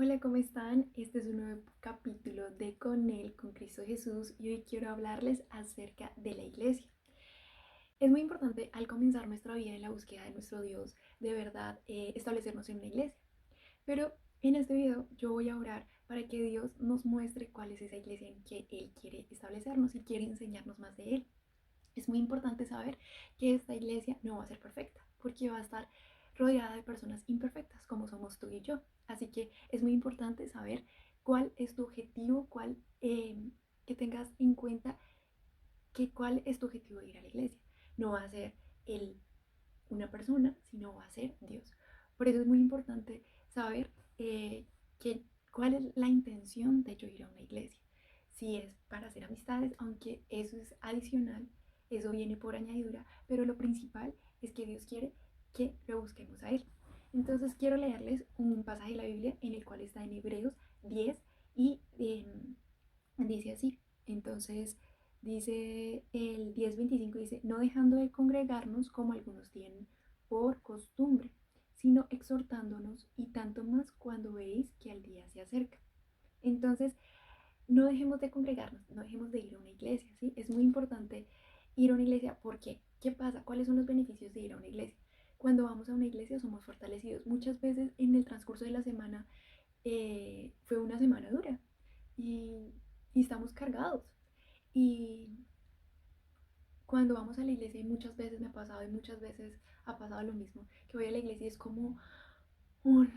Hola, ¿cómo están? Este es un nuevo capítulo de Con Él, con Cristo Jesús, y hoy quiero hablarles acerca de la iglesia. Es muy importante al comenzar nuestra vida en la búsqueda de nuestro Dios, de verdad, establecernos en una iglesia. Pero en este video yo voy a orar para que Dios nos muestre cuál es esa iglesia en que Él quiere establecernos y quiere enseñarnos más de Él. Es muy importante saber que esta iglesia no va a ser perfecta, porque va a estar rodeada de personas imperfectas, como somos tú y yo. Así que es muy importante saber cuál es tu objetivo, que tengas en cuenta que cuál es tu objetivo de ir a la iglesia. No va a ser el, una persona, sino va a ser Dios. Por eso es muy importante saber que, cuál es la intención de yo ir a una iglesia. Si es para hacer amistades, aunque eso es adicional, eso viene por añadidura, pero lo principal es que Dios quiere que lo busquemos a Él. Entonces quiero leerles un pasaje de la Biblia en el cual está en Hebreos 10 y dice así. Entonces dice el 10:25, dice, no dejando de congregarnos como algunos tienen por costumbre, sino exhortándonos, y tanto más cuando veis que el día se acerca. Entonces, no dejemos de congregarnos, no dejemos de ir a una iglesia, ¿sí? Es muy importante ir a una iglesia. ¿Por qué? ¿Qué pasa? ¿Cuáles son los beneficios de ir a una iglesia? Cuando vamos a una iglesia somos fortalecidos. Muchas veces en el transcurso de la semana fue una semana dura y, y estamos cargados. Y cuando vamos a la iglesia, y muchas veces me ha pasado y muchas veces ha pasado lo mismo, que voy a la iglesia y es un,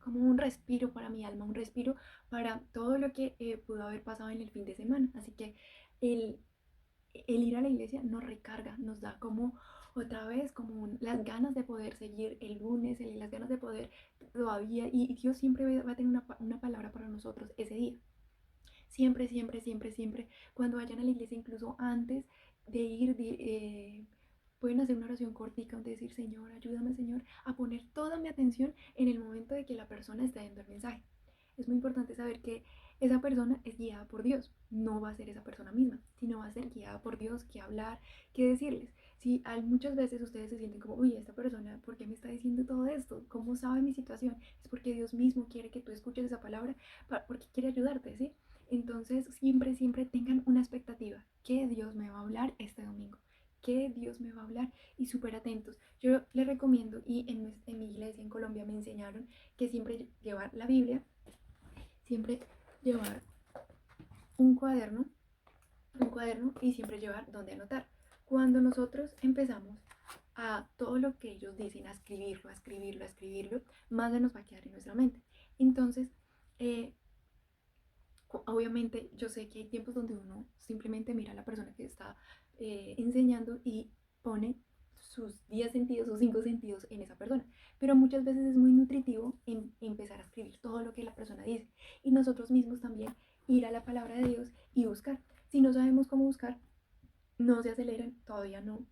como un respiro para mi alma, un respiro para todo lo que pudo haber pasado en el fin de semana. Así que el, el ir a la iglesia nos recarga, nos da como otra vez como las ganas de poder seguir el lunes, las ganas de poder todavía, y Dios siempre va a tener una palabra para nosotros ese día. Siempre, siempre, siempre, siempre, cuando vayan a la iglesia, incluso antes de ir, pueden hacer una oración cortica donde decir, Señor, ayúdame, Señor, a poner toda mi atención en el momento de que la persona está dando el mensaje. Es muy importante saber que esa persona es guiada por Dios, no va a ser esa persona misma, sino va a ser guiada por Dios, que hablar, que decirles. Si muchas veces ustedes se sienten como, uy, esta persona, ¿por qué me está diciendo todo esto? ¿Cómo sabe mi situación? Es porque Dios mismo quiere que tú escuches esa palabra, porque quiere ayudarte, ¿sí? Entonces, siempre, siempre tengan una expectativa, que Dios me va a hablar este domingo, que Dios me va a hablar, y súper atentos. Yo les recomiendo, y en mi iglesia en Colombia me enseñaron que siempre llevar la Biblia, siempre llevar un cuaderno, y siempre llevar donde anotar. Cuando nosotros empezamos a todo lo que ellos dicen, a escribirlo, a escribirlo, a escribirlo, más se nos va a quedar en nuestra mente. Entonces, eh, obviamente yo sé que hay tiempos donde uno simplemente mira a la persona que está enseñando y pone sus 10 sentidos o 5 sentidos en esa persona, pero muchas veces es muy nutritivo empezar a escribir todo lo que la persona dice, y nosotros mismos también ir a la palabra de Dios y buscar. Si no sabemos cómo buscar, no se aceleren, todavía no.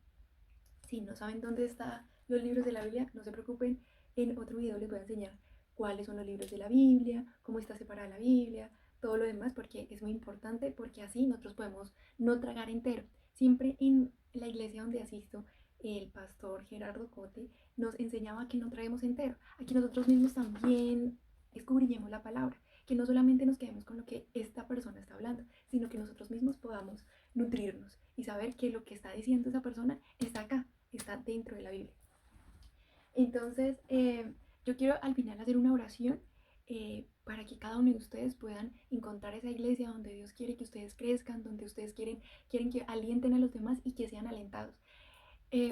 Si no saben dónde están los libros de la Biblia, no se preocupen, en otro video les voy a enseñar cuáles son los libros de la Biblia, cómo está separada la Biblia, todo lo demás, porque es muy importante, porque así nosotros podemos no tragar entero. Siempre en la iglesia donde asisto, el pastor Gerardo Cote nos enseñaba que no traemos entero, aquí nosotros mismos también escudriñemos la palabra, que no solamente nos quedemos con lo que esta persona está hablando, sino que nosotros mismos podamos nutrirnos y saber que lo que está diciendo esa persona está acá, está dentro de la Biblia. Entonces, yo quiero al final hacer una oración para que cada uno de ustedes puedan encontrar esa iglesia donde Dios quiere que ustedes crezcan, donde ustedes quieren que alienten a los demás y que sean alentados.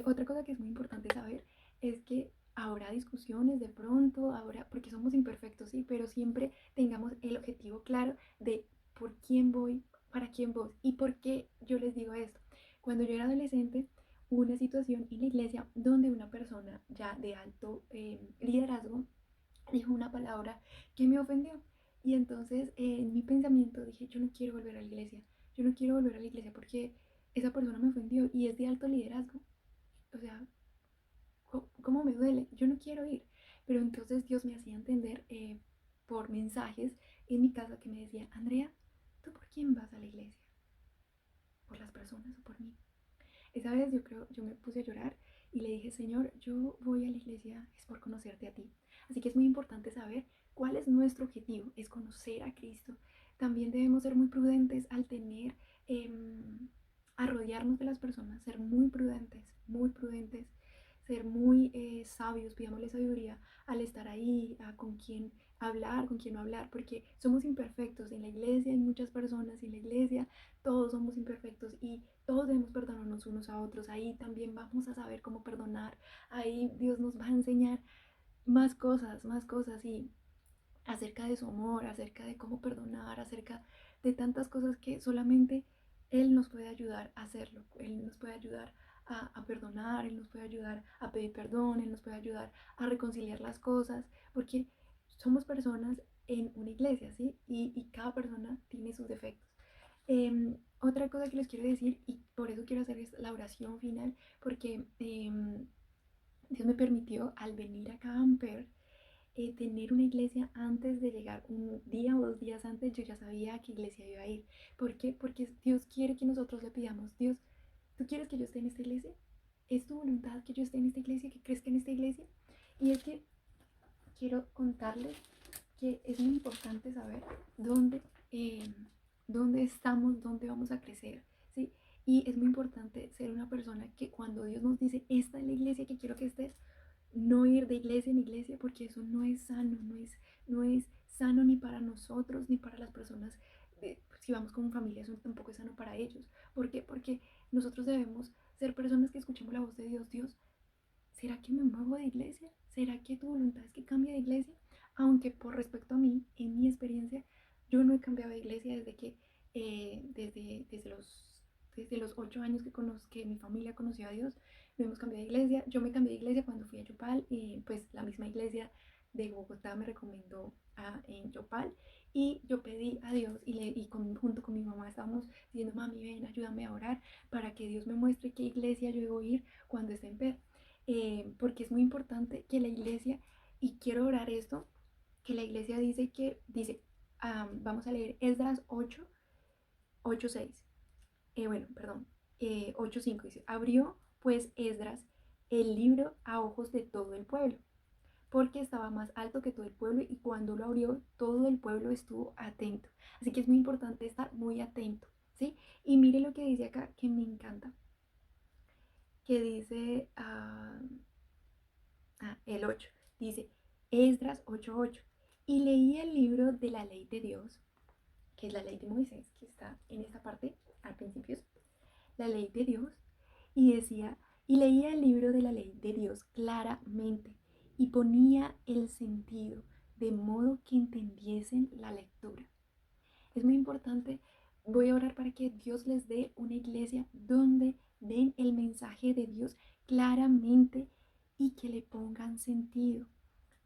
Otra cosa que es muy importante saber es que habrá discusiones de pronto, habrá, porque somos imperfectos, sí, pero siempre tengamos el objetivo claro de por quién voy, para quién voy. ¿Y por qué yo les digo esto? Cuando yo era adolescente, hubo una situación en la iglesia donde una persona ya de alto liderazgo dijo una palabra que me ofendió. Y entonces en mi pensamiento dije, yo no quiero volver a la iglesia, yo no quiero volver a la iglesia porque esa persona me ofendió y es de alto liderazgo. O sea, ¿cómo me duele? Yo no quiero ir. Pero entonces Dios me hacía entender por mensajes en mi casa, que me decía, Andrea, ¿tú por quién vas a la iglesia? ¿Por las personas o por mí? Esa vez yo creo, yo me puse a llorar y le dije, Señor, yo voy a la iglesia es por conocerte a ti. Así que es muy importante saber cuál es nuestro objetivo, es conocer a Cristo. También debemos ser muy prudentes al tener, a rodearnos de las personas, ser muy prudentes, ser muy sabios, pidámosle sabiduría al estar ahí, con quién hablar, con quién no hablar, porque somos imperfectos. En la iglesia hay muchas personas, en la iglesia todos somos imperfectos y todos debemos perdonarnos unos a otros. Ahí también vamos a saber cómo perdonar, ahí Dios nos va a enseñar más cosas y acerca de su amor, acerca de cómo perdonar, acerca de tantas cosas que solamente Él nos puede ayudar a hacerlo. Él nos puede ayudar a perdonar, Él nos puede ayudar a pedir perdón, Él nos puede ayudar a reconciliar las cosas, porque somos personas en una iglesia, ¿sí? Y cada persona tiene sus defectos. Otra cosa que les quiero decir, y por eso quiero hacer la oración final, porque Dios me permitió al venir acá a Amper tener una iglesia antes de llegar, un día o 2 días antes yo ya sabía a qué iglesia iba a ir. ¿Por qué? Porque Dios quiere que nosotros le pidamos, Dios, ¿tú quieres que yo esté en esta iglesia? ¿Es tu voluntad que yo esté en esta iglesia, que crezca en esta iglesia? Y es que quiero contarles que es muy importante saber dónde, eh, dónde estamos, dónde vamos a crecer, ¿sí? Y es muy importante ser una persona que cuando Dios nos dice, esta es la iglesia que quiero que estés, no ir de iglesia en iglesia, porque eso no es sano, no es sano ni para nosotros ni para las personas. Si vamos con familia, eso tampoco es sano para ellos. ¿Por qué? Porque nosotros debemos ser personas que escuchemos la voz de Dios. Dios, ¿será que me muevo de iglesia? ¿Será que tu voluntad es que cambie de iglesia? Aunque por respecto a mí, en mi experiencia, yo no he cambiado de iglesia desde los 8 años que mi familia conoció a Dios. No hemos cambiado de iglesia. Yo me cambié de iglesia cuando fui a Yopal y pues la misma iglesia de Bogotá me recomendó en Yopal y yo pedí a Dios junto con mi mamá estábamos diciendo, mami, ven, ayúdame a orar para que Dios me muestre qué iglesia yo debo ir cuando esté en PER. Porque es muy importante que la iglesia, y quiero orar esto, que la iglesia dice, vamos a leer Esdras 8:6, bueno, perdón, 8:5 dice, abrió pues Esdras el libro a ojos de todo el pueblo, porque estaba más alto que todo el pueblo y cuando lo abrió todo el pueblo estuvo atento. Así que es muy importante estar muy atento, ¿sí? Y mire lo que dice acá, que me encanta, que dice el 8, dice Esdras 8:8, y leía el libro de la ley de Dios, que es la ley de Moisés, que está en esta parte al principio, la ley de Dios, y decía, y leía el libro de la ley de Dios claramente y ponía el sentido de modo que entendiesen la lectura. Es muy importante, voy a orar para que Dios les dé una iglesia donde den el mensaje de Dios claramente y que le pongan sentido,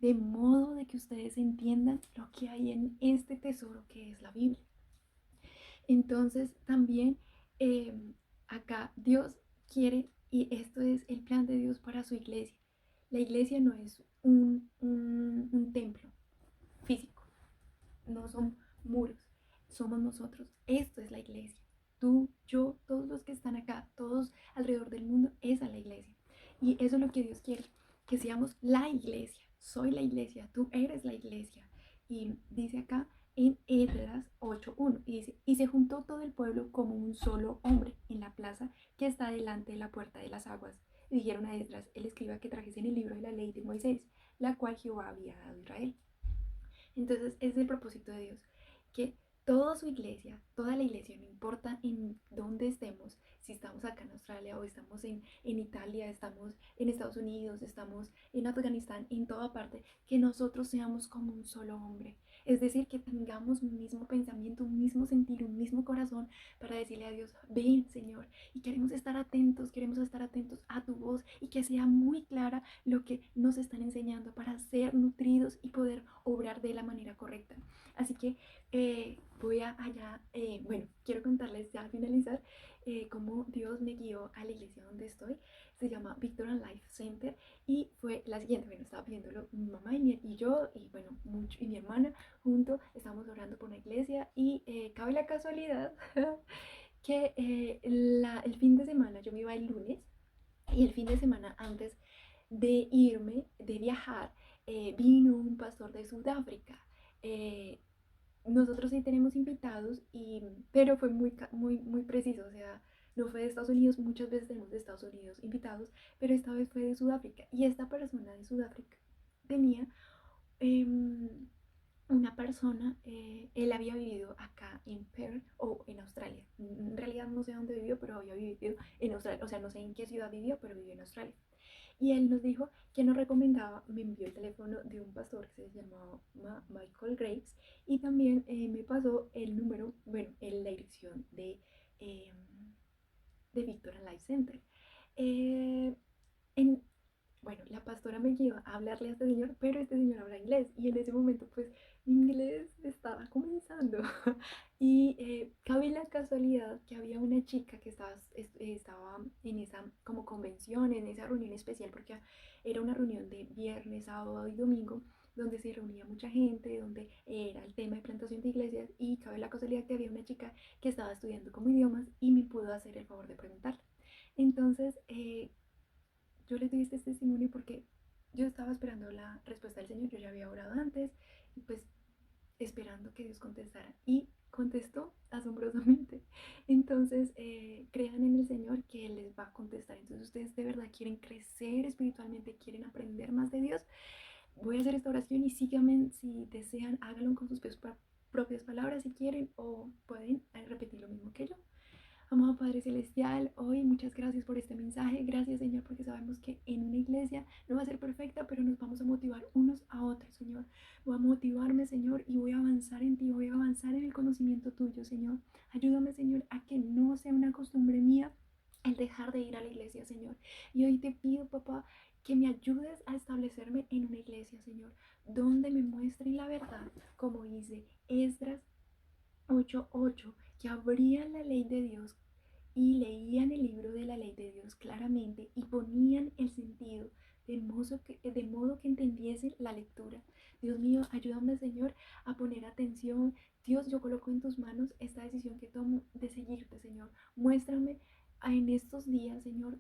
de modo de que ustedes entiendan lo que hay en este tesoro que es la Biblia. Entonces también eh, acá Dios quiere, y esto es el plan de Dios para su iglesia. La iglesia no es un templo físico, no son muros, somos nosotros. Esto es la iglesia. Tú, yo, todos los que están acá, todos alrededor del mundo, esa es la iglesia. Y eso es lo que Dios quiere, que seamos la iglesia. Soy la iglesia, tú eres la iglesia. Y dice acá en Esdras 8:1, y dice, y se juntó todo el pueblo como un solo hombre en la plaza que está delante de la puerta de las aguas. Y dijeron a Esdras, el escriba, que trajesen el libro de la ley de Moisés, la cual Jehová había dado a Israel. Entonces es el propósito de Dios, que toda su iglesia, toda la iglesia, no importa en dónde estemos, si estamos acá en Australia o estamos en Italia, estamos en Estados Unidos, estamos en Afganistán, en toda parte, que nosotros seamos como un solo hombre. Es decir, que tengamos un mismo pensamiento, un mismo sentir, un mismo corazón para decirle a Dios, ven Señor, y queremos estar atentos a tu voz y que sea muy clara lo que nos están enseñando para ser nutridos y poder obrar de la manera correcta. Así que voy allá, bueno, quiero contarles ya al finalizar cómo Dios me guió a la iglesia donde estoy. Se llama Victor and Life Center y fue la siguiente. Bueno, estaba pidiéndolo mi mamá y yo y bueno, y mi hermana junto, estábamos orando por una iglesia y cabe la casualidad que el fin de semana yo me iba el lunes Y el fin de semana antes de irme, de viajar, vino un pastor de Sudáfrica. Eh, Nosotros sí tenemos invitados, pero fue muy preciso, o sea, no fue de Estados Unidos, muchas veces tenemos de Estados Unidos invitados, pero esta vez fue de Sudáfrica. Y esta persona de Sudáfrica tenía eh, una persona, él había vivido acá en Perth o en Australia. En realidad no sé dónde vivió, pero había vivido en Australia, o sea, no sé en qué ciudad vivió, pero vivió en Australia. Y él nos dijo que nos recomendaba, me envió el teléfono de un pastor que se llamaba Michael Graves, y también me pasó el número, bueno, la dirección eh, de Victoria Life Center. Eh, en, bueno, la pastora me lleva a hablarle a este señor, pero este señor habla inglés y en ese momento pues mi inglés estaba comenzando. Y cabe la casualidad que había una chica que estaba en esa como convención, en esa reunión especial, porque era una reunión de viernes, sábado y domingo, donde se reunía mucha gente, donde era el tema de plantación de iglesias, y cabe la casualidad que había una chica que estaba estudiando como idiomas y me pudo hacer el favor de preguntarle. Entonces, yo les di este testimonio porque yo estaba esperando la respuesta del Señor, yo ya había orado antes, y pues esperando que Dios contestara. Y contestó asombrosamente. Entonces, crean en el Señor que Él les va a contestar. Entonces, ustedes de verdad quieren crecer espiritualmente, quieren aprender más de Dios. Voy a hacer esta oración y síganme si desean, háganlo con sus propias palabras si quieren, o pueden repetir lo mismo que yo. Amado Padre Celestial, hoy muchas gracias por este mensaje. Gracias, Señor, porque sabemos que en una iglesia no va a ser perfecta, pero nos vamos a motivar unos a otros, Señor. Voy a motivarme, Señor, y voy a avanzar en ti, voy a avanzar en el conocimiento tuyo, Señor. Ayúdame, Señor, a que no sea una costumbre mía el dejar de ir a la iglesia, Señor. Y hoy te pido, papá, que me ayudes a establecerme en una iglesia, Señor, donde me muestren la verdad, como dice Esdras 8:8, que abrían la ley de Dios y leían el libro de la ley de Dios claramente y ponían el sentido de modo que entendiesen la lectura. Dios mío, ayúdame, Señor, a poner atención. Dios, yo coloco en tus manos esta decisión que tomo de seguirte, Señor. Muéstrame en estos días, Señor,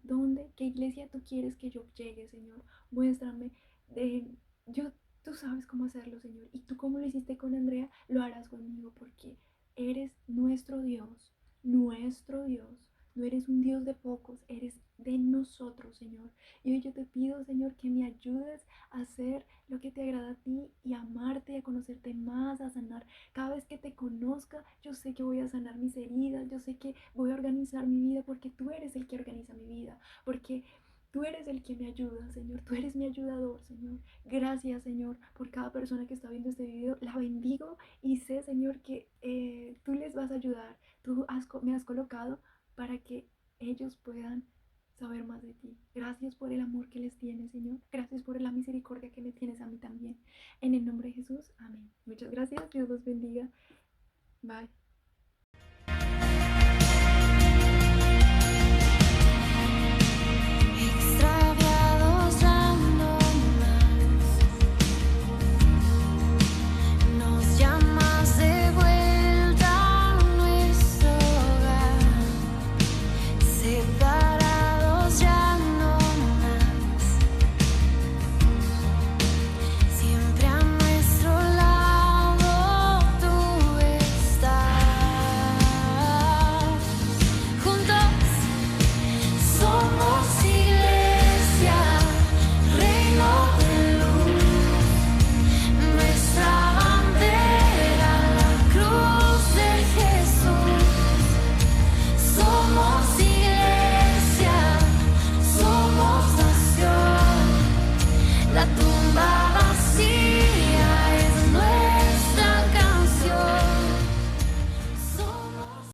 qué iglesia tú quieres que yo llegue, Señor. Muéstrame. De, yo, tú sabes cómo hacerlo, Señor. Y tú como lo hiciste con Andrea, lo harás conmigo porque eres nuestro Dios, nuestro Dios. No eres un Dios de pocos, eres de nosotros, Señor. Y hoy yo te pido, Señor, que me ayudes a hacer lo que te agrada a ti y a amarte, a conocerte más, a sanar. Cada vez que te conozca, yo sé que voy a sanar mis heridas, yo sé que voy a organizar mi vida porque tú eres el que organiza mi vida, porque tú eres el que me ayuda, Señor. Tú eres mi ayudador, Señor. Gracias, Señor, por cada persona que está viendo este video. La bendigo y sé, Señor, que tú les vas a ayudar. Me has colocado para que ellos puedan saber más de ti. Gracias por el amor que les tienes, Señor. Gracias por la misericordia que me tienes a mí también. En el nombre de Jesús, amén. Muchas gracias. Dios los bendiga. Bye.